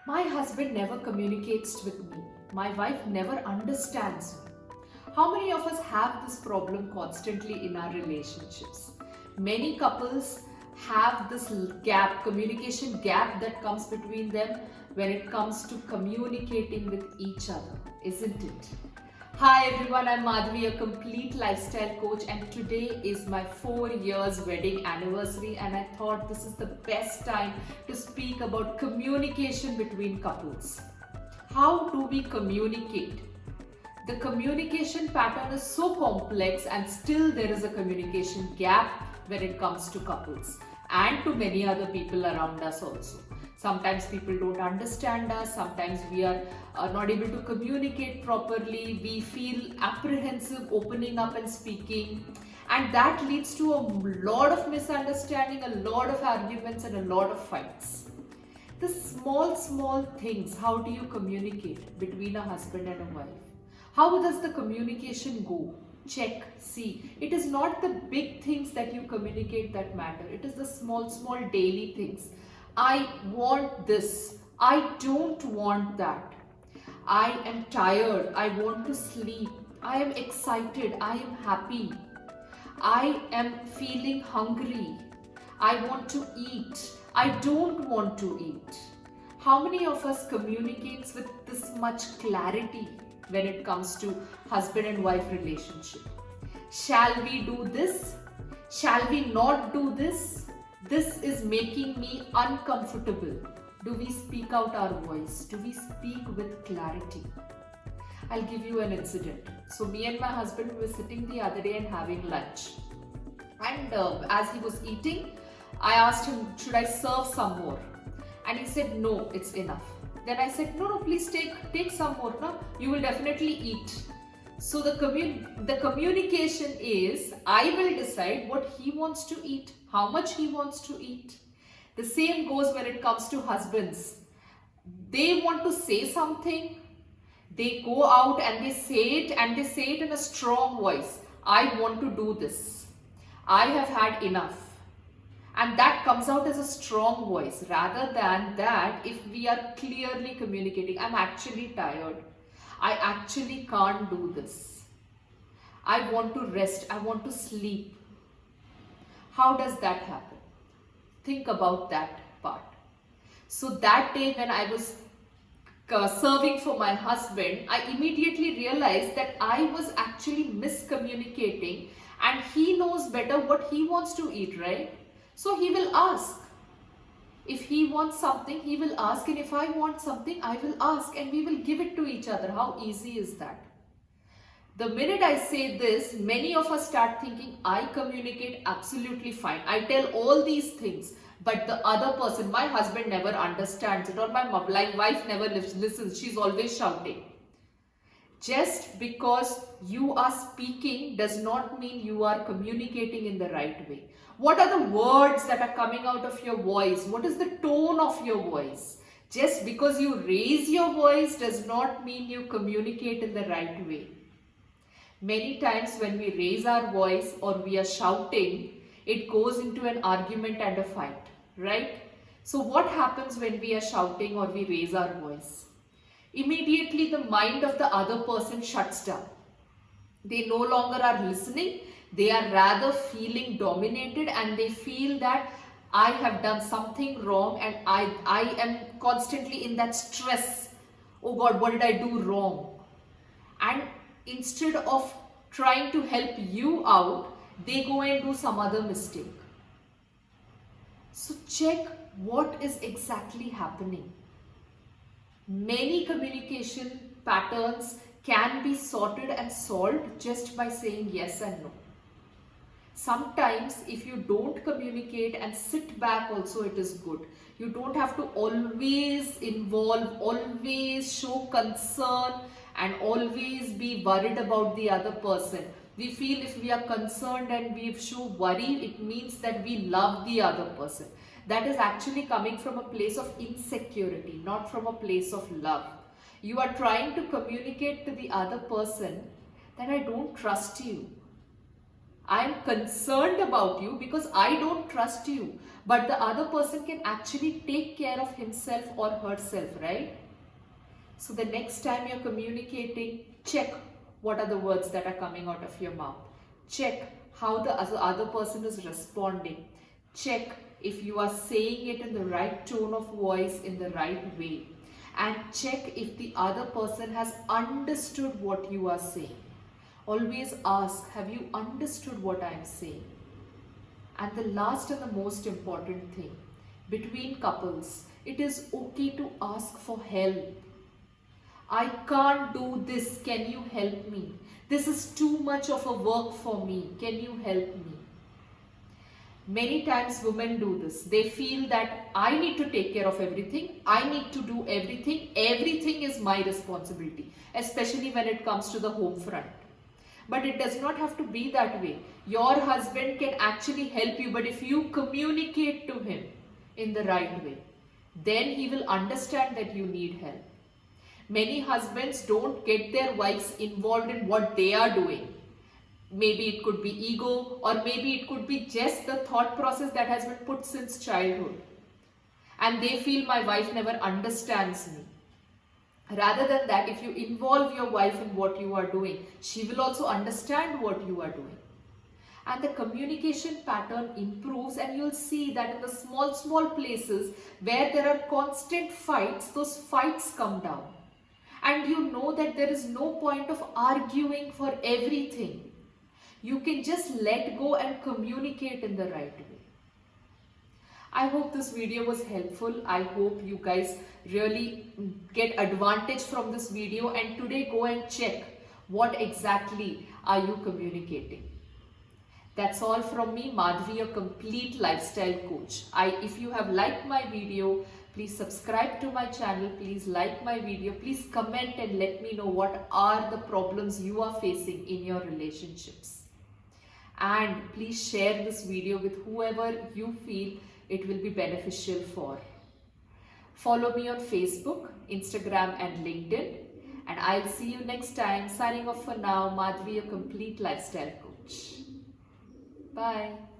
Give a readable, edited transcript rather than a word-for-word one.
My husband never communicates with me. My wife never understands me. How many of us have this problem constantly in our relationships? Many couples have this gap, communication gap that comes between them when it comes to communicating with each other, isn't it? Hi everyone, I'm Madhvi, a complete lifestyle coach, and today is my 4 years wedding anniversary, and I thought this is the best time to speak about communication between couples. How do we communicate? The communication pattern is so complex, and still there is a communication gap when it comes to couples and to many other people around us also. Sometimes people don't understand us, sometimes we are not able to communicate properly, we feel apprehensive opening up and speaking, and that leads to a lot of misunderstanding, a lot of arguments, and a lot of fights. The small things, how do you communicate between a husband and a wife? How does the communication go? Check, see. It is not the big things that you communicate that matter. It is the small daily things. I want this. I don't want that. I am tired. I want to sleep. I am excited. I am happy. I am feeling hungry. I want to eat. I don't want to eat. How many of us communicates with this much clarity when it comes to husband and wife relationship? Shall we do this? Shall we not do this? This is making me uncomfortable. Do we speak out our voice? Do we speak with clarity? I'll give you an incident. So me and my husband were sitting the other day and having lunch. And as he was eating, I asked him, should I serve some more? And he said, no, it's enough. Then I said, no, please take some more. No? You will definitely eat. So the communication is, I will decide what he wants to eat, how much he wants to eat. The same goes when it comes to husbands. They want to say something, they go out and they say it, and they say it in a strong voice. I want to do this. I have had enough. And that comes out as a strong voice, rather than that if we are clearly communicating, I'm actually tired. I actually can't do this. I want to rest. I want to sleep. How does that happen? Think about that part. So that day when I was serving for my husband, I immediately realized that I was actually miscommunicating, and he knows better what he wants to eat, right? So he will ask. If he wants something, he will ask, and if I want something, I will ask, and we will give it to each other. How easy is that? The minute I say this, many of us start thinking, I communicate absolutely fine. I tell all these things, but the other person, my husband never understands it, or my wife never listens. She's always shouting. Just because you are speaking does not mean you are communicating in the right way. What are the words that are coming out of your voice? What is the tone of your voice? Just because you raise your voice does not mean you communicate in the right way. Many times when we raise our voice or we are shouting, it goes into an argument and a fight, right? So what happens when we are shouting or we raise our voice? Immediately the mind of the other person shuts down. They no longer are listening. They are rather feeling dominated, and they feel that I have done something wrong, and I am constantly in that stress. Oh God, what did I do wrong? And instead of trying to help you out, they go and do some other mistake. So check what is exactly happening. Many communication patterns can be sorted and solved just by saying yes and no. Sometimes if you don't communicate and sit back also, it is good. You don't have to always involve, always show concern, and always be worried about the other person. We feel if we are concerned and we show worry, it means that we love the other person. That is actually coming from a place of insecurity, not from a place of love. You are trying to communicate to the other person that I don't trust you. I'm concerned about you because I don't trust you. But the other person can actually take care of himself or herself, right? So the next time you're communicating, check what are the words that are coming out of your mouth. Check how the other person is responding. Check if you are saying it in the right tone of voice, in the right way. And check if the other person has understood what you are saying. Always ask, have you understood what I am saying? And the last and the most important thing, between couples, it is okay to ask for help. I can't do this, can you help me? This is too much of a work for me, can you help me? Many times women do this. They feel that I need to take care of everything, I need to do everything, everything is my responsibility, especially when it comes to the home front. But it does not have to be that way. Your husband can actually help you, but if you communicate to him in the right way, then he will understand that you need help. Many husbands don't get their wives involved in what they are doing. Maybe it could be ego, or maybe it could be just the thought process that has been put since childhood. And they feel my wife never understands me. Rather than that, if you involve your wife in what you are doing, she will also understand what you are doing. And the communication pattern improves, and you'll see that in the small places where there are constant fights, those fights come down. And you know that there is no point of arguing for everything. You can just let go and communicate in the right way. I hope this video was helpful. I hope you guys really get advantage from this video, and today go and check what exactly are you communicating. That's all from me, Madhvi, your complete lifestyle coach. If you have liked my video, please subscribe to my channel, please like my video, please comment and let me know what are the problems you are facing in your relationships. And please share this video with whoever you feel it will be beneficial for. Follow me on Facebook, Instagram and LinkedIn. And I'll see you next time. Signing off for now, Madhvi, your complete lifestyle coach. Bye.